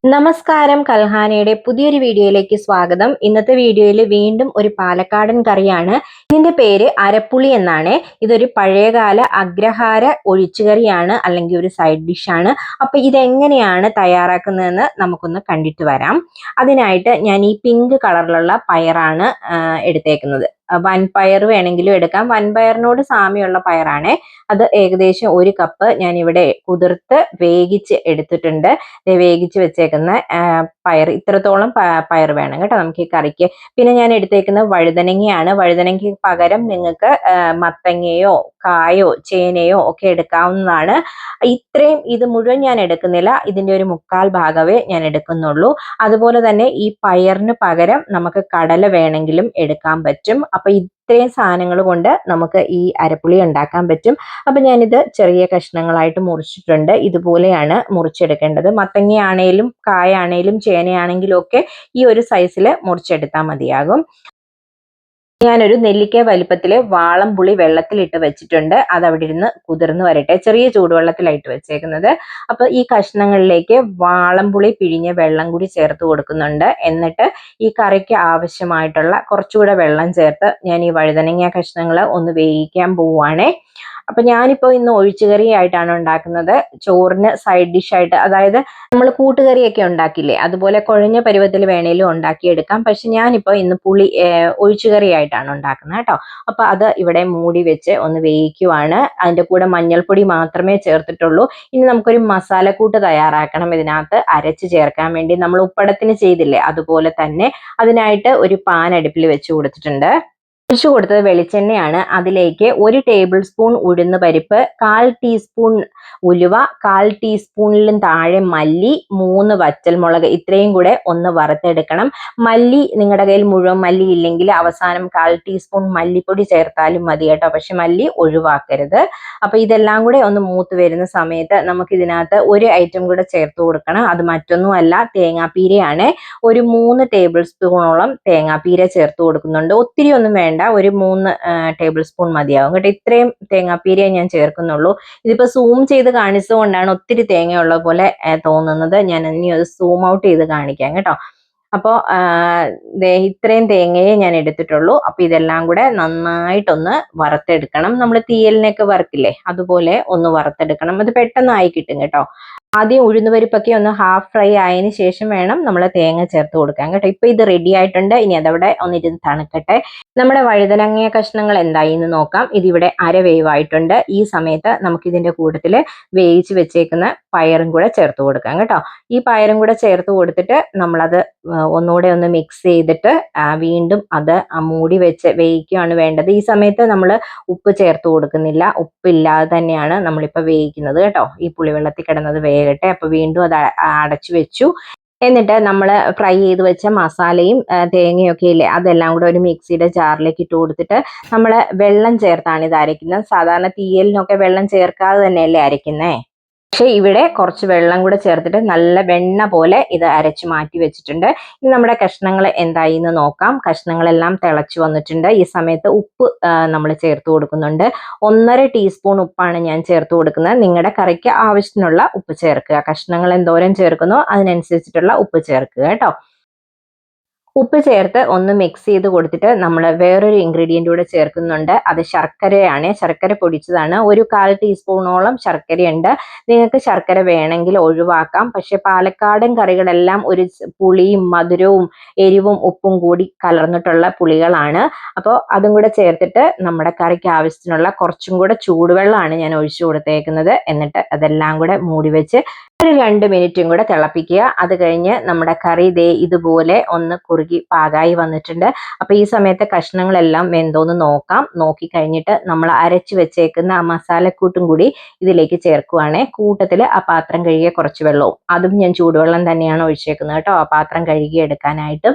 നമസ്കാരം, കൽഹാനയുടെ പുതിയൊരു വീഡിയോയിലേക്ക് സ്വാഗതം. ഇന്നത്തെ വീഡിയോയിൽ വീണ്ടും ഒരു പാലക്കാടൻ കറിയാണ്. ഇതിന്റെ പേര് അരപ്പുളി എന്നാണ്. ഇതൊരു പഴയകാല അഗ്രഹാര ഒഴിച്ചുകറിയാണ്, അല്ലെങ്കിൽ ഒരു സൈഡ് ഡിഷാണ്. അപ്പൊ ഇതെങ്ങനെയാണ് തയ്യാറാക്കുന്നതെന്ന് നമുക്കൊന്ന് കണ്ടിട്ട് വരാം. അതിനായിട്ട് ഞാൻ ഈ പിങ്ക് കളറിലുള്ള പയറാണ് എടുത്തേക്കുന്നത്. വൻപയർ വേണമെങ്കിലും എടുക്കാം. വൻപയറിനോട് സാമ്യമുള്ള പയറാണ്. അത് ഏകദേശം 1 കപ്പ് ഞാൻ ഇവിടെ കുതിർത്ത് വേവിച്ച് എടുത്തിട്ടുണ്ട്. വേവിച്ച് വെച്ചേക്കുന്ന പയർ ഇത്രത്തോളം പയർ വേണം കേട്ടോ നമുക്ക് ഈ കറിക്ക്. പിന്നെ ഞാൻ എടുത്തേക്കുന്നത് വഴുതനങ്ങയാണ്. വഴുതനങ്ങയ്ക്ക് പകരം നിങ്ങൾക്ക് മത്തങ്ങയോ കായോ ചേനയോ ഒക്കെ എടുക്കാവുന്നതാണ്. ഇത്രയും ഇത് മുഴുവൻ ഞാൻ എടുക്കുന്നില്ല, ഇതിന്റെ ഒരു 1/4 ഭാഗമേ ഞാൻ എടുക്കുന്നുള്ളൂ. അതുപോലെ തന്നെ ഈ പയറിന് പകരം നമുക്ക് കടല വേണമെങ്കിലും എടുക്കാൻ പറ്റും. അപ്പൊ ഇത്രയും സാധനങ്ങൾ കൊണ്ട് നമുക്ക് ഈ അരപ്പുളി ഉണ്ടാക്കാൻ പറ്റും. അപ്പൊ ഞാനിത് ചെറിയ കഷ്ണങ്ങളായിട്ട് മുറിച്ചിട്ടുണ്ട്. ഇതുപോലെയാണ് മുറിച്ചെടുക്കേണ്ടത്. മത്തങ്ങയാണേലും കായാണേലും ചേനയാണെങ്കിലും ഒക്കെ ഈ ഒരു സൈസിൽ മുറിച്ചെടുത്താൽ മതിയാകും. ഞാനൊരു നെല്ലിക്ക വലിപ്പത്തില് വാളംപുളി വെള്ളത്തിലിട്ട് വെച്ചിട്ടുണ്ട്. അത് അവിടെ ഇരുന്ന് കുതിർന്ന് വരട്ടെ. ചെറിയ ചൂടുവെള്ളത്തിലായിട്ട് വെച്ചേക്കുന്നത്. അപ്പൊ ഈ കഷ്ണങ്ങളിലേക്ക് വാളംപുളി പിഴിഞ്ഞ വെള്ളം കൂടി ചേർത്ത് കൊടുക്കുന്നുണ്ട്. എന്നിട്ട് ഈ കറിക്ക് ആവശ്യമായിട്ടുള്ള കുറച്ചുകൂടെ വെള്ളം ചേർത്ത് ഞാൻ ഈ വഴുതനങ്ങ കഷ്ണങ്ങൾ ഒന്ന് വേവിക്കാൻ പോവുകയാണേ. അപ്പൊ ഞാനിപ്പോ ഇന്ന് ഒഴിച്ചുകറി ആയിട്ടാണ് ഉണ്ടാക്കുന്നത്. ചോറിന് സൈഡ് ഡിഷ് ആയിട്ട്, അതായത് നമ്മൾ കൂട്ടുകറിയൊക്കെ ഉണ്ടാക്കില്ലേ, അതുപോലെ കുഴഞ്ഞ പരുവത്തിൽ വേണേലും ഉണ്ടാക്കിയെടുക്കാം. പക്ഷെ ഞാനിപ്പോ ഇന്ന് ഒഴിച്ചുകറി ആയിട്ടാണ് ഉണ്ടാക്കുന്നത് കേട്ടോ. അപ്പൊ അത് ഇവിടെ മൂടി വെച്ച് ഒന്ന് വേവിക്കുവാണ്. അതിന്റെ കൂടെ മഞ്ഞൾപ്പൊടി മാത്രമേ ചേർത്തിട്ടുള്ളൂ. ഇനി നമുക്കൊരു മസാലക്കൂട്ട് തയ്യാറാക്കണം. ഇതിനകത്ത് അരച്ച് ചേർക്കാൻ വേണ്ടി നമ്മൾ ഉപ്പടത്തിന് ചെയ്തില്ലേ, അതുപോലെ തന്നെ അതിനായിട്ട് ഒരു പാൻ അടുപ്പിൽ വെച്ച് കൊടുത്തിട്ടുണ്ട്. ഒഴിച്ചു കൊടുത്തത് വെളിച്ചെണ്ണയാണ്. അതിലേക്ക് 1 ടേബിൾ സ്പൂൺ ഉഴുന്ന് പരിപ്പ്, 1/4 ടീസ്പൂൺ ഉലുവ, 1/4 ടീസ്പൂണിലും താഴെ മല്ലി, 3 വറ്റൽമുളക്, ഇത്രയും കൂടെ ഒന്ന് വറുത്തെടുക്കണം. മല്ലി നിങ്ങളുടെ കയ്യിൽ മുഴുവൻ മല്ലി ഇല്ലെങ്കിൽ അവസാനം 1/4 ടീസ്പൂൺ മല്ലിപ്പൊടി ചേർത്താലും മതി കേട്ടോ. പക്ഷെ മല്ലി ഒഴിവാക്കരുത്. അപ്പൊ ഇതെല്ലാം കൂടെ ഒന്ന് മൂത്ത് വരുന്ന സമയത്ത് നമുക്ക് ഇതിനകത്ത് ഒരു ഐറ്റം കൂടെ ചേർത്ത് കൊടുക്കണം. അത് മറ്റൊന്നുമല്ല, തേങ്ങാപ്പീരയാണ്. ഒരു 3 ടേബിൾ സ്പൂണോളം തേങ്ങാപ്പീര ചേർത്ത് കൊടുക്കുന്നുണ്ട്. ഒത്തിരി ഒന്നും വേണ്ട, ഒരു 3 ടേബിൾ സ്പൂൺ മതിയാവും കേട്ടോ. ഇത്രയും തേങ്ങാപ്പീരയെ ഞാൻ ചേർക്കുന്നുള്ളൂ. ഇതിപ്പോ സൂം ചെയ്ത് കാണിച്ചതുകൊണ്ടാണ് ഒത്തിരി തേങ്ങയുള്ള പോലെ തോന്നുന്നത്. ഞാൻ ഇനി അത് സൂം ഔട്ട് ചെയ്ത് കാണിക്കാം കേട്ടോ. അപ്പോൾ ഇത്രയും തേങ്ങയെ ഞാൻ എടുത്തിട്ടുള്ളൂ. അപ്പൊ ഇതെല്ലാം കൂടെ നന്നായിട്ടൊന്ന് വറുത്തെടുക്കണം. നമ്മൾ തീയലിനൊക്കെ വറുക്കില്ലേ, അതുപോലെ ഒന്ന് വറുത്തെടുക്കണം. അത് പെട്ടെന്ന് ആയി കിട്ടും കേട്ടോ. ആദ്യം ഉഴുന്നുപരിപ്പൊക്കെ ഒന്ന് ഹാഫ് ഫ്രൈ ആയതിനു ശേഷം വേണം നമ്മൾ തേങ്ങ ചേർത്ത് കൊടുക്കാൻ കേട്ടോ. ഇപ്പൊ ഇത് റെഡി ആയിട്ടുണ്ട്. ഇനി അതവിടെ ഒന്നിരുന്ന് തണുക്കട്ടെ. നമ്മുടെ വഴുതനങ്ങ കഷ്ണങ്ങൾ എന്തായി എന്ന് നോക്കാം. ഇതിവിടെ അരവേവായിട്ടുണ്ട്. ഈ സമയത്ത് നമുക്ക് ഇതിന്റെ കൂട്ടത്തിൽ വേവിച്ച് വെച്ചേക്കുന്ന പയറും കൂടെ ചേർത്ത് കൊടുക്കാം കേട്ടോ. ഈ പയറും കൂടെ ചേർത്ത് കൊടുത്തിട്ട് നമ്മളത് ഒന്നുകൂടെ ഒന്ന് മിക്സ് ചെയ്തിട്ട് വീണ്ടും അത് മൂടി വെച്ച് വേവിക്കുകയാണ് വേണ്ടത്. ഈ സമയത്ത് നമ്മൾ ഉപ്പ് ചേർത്ത് കൊടുക്കുന്നില്ല. ഉപ്പില്ലാതെ തന്നെയാണ് നമ്മളിപ്പോൾ വേവിക്കുന്നത് കേട്ടോ. ഈ പുളിവെള്ളത്തിൽ കിടന്നത് വേകട്ടെ. അപ്പൊ വീണ്ടും അത് അടച്ചു വെച്ചു. എന്നിട്ട് നമ്മൾ ഫ്രൈ ചെയ്ത് വെച്ച മസാലയും തേങ്ങയൊക്കെ ഇല്ലേ, അതെല്ലാം കൂടെ ഒരു മിക്സിയുടെ ജാറിലേക്ക് ഇട്ട് കൊടുത്തിട്ട് നമ്മൾ വെള്ളം ചേർത്താണ് ഇത് അരയ്ക്കുന്നത്. സാധാരണ തീയലിനൊക്കെ വെള്ളം ചേർക്കാതെ തന്നെയല്ലേ അരയ്ക്കുന്നേ. പക്ഷെ ഇവിടെ കുറച്ച് വെള്ളം കൂടെ ചേർത്തിട്ട് നല്ല വെണ്ണ പോലെ ഇത് അരച്ചു മാറ്റി വെച്ചിട്ടുണ്ട്. ഇനി നമ്മുടെ കഷ്ണങ്ങൾ എന്തായി എന്ന് നോക്കാം. കഷ്ണങ്ങളെല്ലാം തിളച്ചു വന്നിട്ടുണ്ട്. ഈ സമയത്ത് ഉപ്പ് നമ്മൾ ചേർത്ത് കൊടുക്കുന്നുണ്ട്. 1.5 ടീസ്പൂൺ ഉപ്പാണ് ഞാൻ ചേർത്ത് കൊടുക്കുന്നത്. നിങ്ങളുടെ കറിക്ക് ആവശ്യത്തിനുള്ള ഉപ്പ് ചേർക്കുക. കഷ്ണങ്ങൾ എന്തോരം ചേർക്കുന്നോ അതിനനുസരിച്ചിട്ടുള്ള ഉപ്പ് ചേർക്കുക കേട്ടോ. ഉപ്പ് ചേർത്ത് ഒന്ന് മിക്സ് ചെയ്ത് കൊടുത്തിട്ട് നമ്മൾ വേറൊരു ഇൻഗ്രീഡിയൻ്റ് കൂടെ ചേർക്കുന്നുണ്ട്. അത് ശർക്കരയാണ്. ശർക്കര പൊടിച്ചതാണ്. ഒരു 1/4 ടീസ്പൂണോളം ശർക്കരയുണ്ട്. നിങ്ങൾക്ക് ശർക്കര വേണമെങ്കിൽ ഒഴിവാക്കാം. പക്ഷെ പാലക്കാടൻ കറികളെല്ലാം ഒരു പുളിയും മധുരവും എരിവും ഉപ്പും കൂടി കലർന്നിട്ടുള്ള പുളികളാണ്. അപ്പോൾ അതും കൂടെ ചേർത്തിട്ട് നമ്മുടെ കറിക്ക് ആവശ്യത്തിനുള്ള കുറച്ചും കൂടെ ചൂടുവെള്ളമാണ് ഞാൻ ഒഴിച്ചു കൊടുത്തേക്കുന്നത്. എന്നിട്ട് അതെല്ലാം കൂടെ മൂടി വെച്ച് ഒരു 2 മിനിറ്റും കൂടെ തിളപ്പിക്കുക. അത് കഴിഞ്ഞ് നമ്മുടെ കറി ദേ ഇതുപോലെ ഒന്ന് കുറുകി പാകായി വന്നിട്ടുണ്ട്. അപ്പൊ ഈ സമയത്ത് കഷ്ണങ്ങളെല്ലാം വെന്തോന്ന് നോക്കാം. നോക്കി കഴിഞ്ഞിട്ട് നമ്മൾ അരച്ചു വെച്ചേക്കുന്ന ആ മസാലക്കൂട്ടും കൂടി ഇതിലേക്ക് ചേർക്കുവാണേ. കൂട്ടത്തിൽ ആ പാത്രം കഴുകിയ കുറച്ച് വെള്ളവും, അതും ഞാൻ ചൂടുവെള്ളം തന്നെയാണ് ഒഴിച്ചേക്കുന്നത് കേട്ടോ, ആ പാത്രം കഴുകി എടുക്കാനായിട്ട്.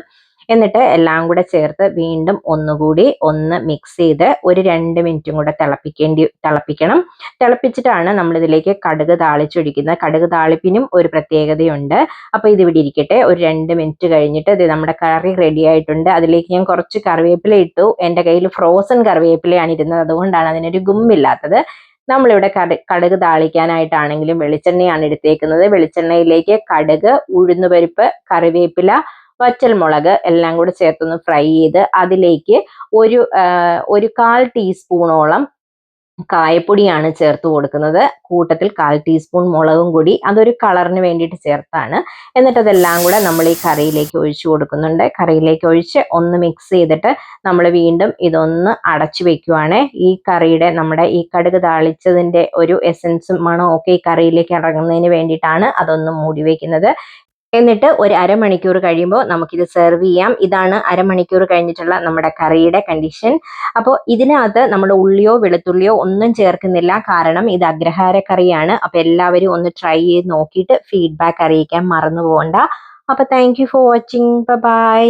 എന്നിട്ട് എല്ലാം കൂടെ ചേർത്ത് വീണ്ടും ഒന്നുകൂടി ഒന്ന് മിക്സ് ചെയ്ത് ഒരു 2 മിനിറ്റും കൂടെ തിളപ്പിക്കണം. തിളപ്പിച്ചിട്ടാണ് നമ്മൾ ഇതിലേക്ക് കടുക് താളിച്ചൊഴിക്കുന്നത്. കടുക് താളിപ്പിനും ഒരു പ്രത്യേകതയുണ്ട്. അപ്പൊ ഇത് ഇവിടെ ഇരിക്കട്ടെ. ഒരു 2 മിനിറ്റ് കഴിഞ്ഞിട്ട് ഇത് നമ്മുടെ കറി റെഡി ആയിട്ടുണ്ട്. അതിലേക്ക് ഞാൻ കുറച്ച് കറിവേപ്പില ഇട്ടു. എൻ്റെ കയ്യിൽ ഫ്രോസൺ കറിവേപ്പിലയാണ് ഇരുന്നത്, അതുകൊണ്ടാണ് അതിനൊരു ഗുമ്മില്ലാത്തത്. നമ്മളിവിടെ കടുക് താളിക്കാനായിട്ടാണെങ്കിലും വെളിച്ചെണ്ണയാണ് എടുത്തേക്കുന്നത്. വെളിച്ചെണ്ണയിലേക്ക് കടുക്, ഉഴുന്നുപരിപ്പ്, കറിവേപ്പില, വറ്റൽമുളക് എല്ലാം കൂടെ ചേർത്തൊന്ന് ഫ്രൈ ചെയ്ത് അതിലേക്ക് ഒരു 1/4 ടീസ്പൂണോളം കായപ്പൊടിയാണ് ചേർത്ത് കൊടുക്കുന്നത്. കൂട്ടത്തിൽ 1/4 ടീസ്പൂൺ മുളകും പൊടി, അതൊരു കളറിന് വേണ്ടിയിട്ട് ചേർത്താണ്. എന്നിട്ട് അതെല്ലാം കൂടെ നമ്മൾ ഈ കറിയിലേക്ക് ഒഴിച്ചു കൊടുക്കുന്നുണ്ട്. കറിയിലേക്ക് ഒഴിച്ച് ഒന്ന് മിക്സ് ചെയ്തിട്ട് നമ്മൾ വീണ്ടും ഇതൊന്ന് അടച്ചു വെക്കുവാണ്. ഈ കറിയുടെ നമ്മുടെ ഈ കടുക് താളിച്ചതിന്റെ ഒരു എസൻസും മണവും ഒക്കെ ഈ കറിയിലേക്ക് ഇറങ്ങുന്നതിന് വേണ്ടിയിട്ടാണ് അതൊന്ന് മൂടി വെക്കുന്നത്. എന്നിട്ട് ഒരു അരമണിക്കൂർ കഴിയുമ്പോൾ നമുക്കിത് സെർവ് ചെയ്യാം. ഇതാണ് അരമണിക്കൂർ കഴിഞ്ഞിട്ടുള്ള നമ്മുടെ കറിയുടെ കണ്ടീഷൻ. അപ്പോൾ ഇതിനകത്ത് നമ്മൾ ഉള്ളിയോ വെളുത്തുള്ളിയോ ഒന്നും ചേർക്കുന്നില്ല, കാരണം ഇത് അഗ്രഹാര കറിയാണ്. അപ്പോൾ എല്ലാവരും ഒന്ന് ട്രൈ ചെയ്ത് നോക്കിയിട്ട് ഫീഡ്ബാക്ക് അറിയിക്കാൻ മറന്നു പോകണ്ട. അപ്പോൾ thank you for watching. By.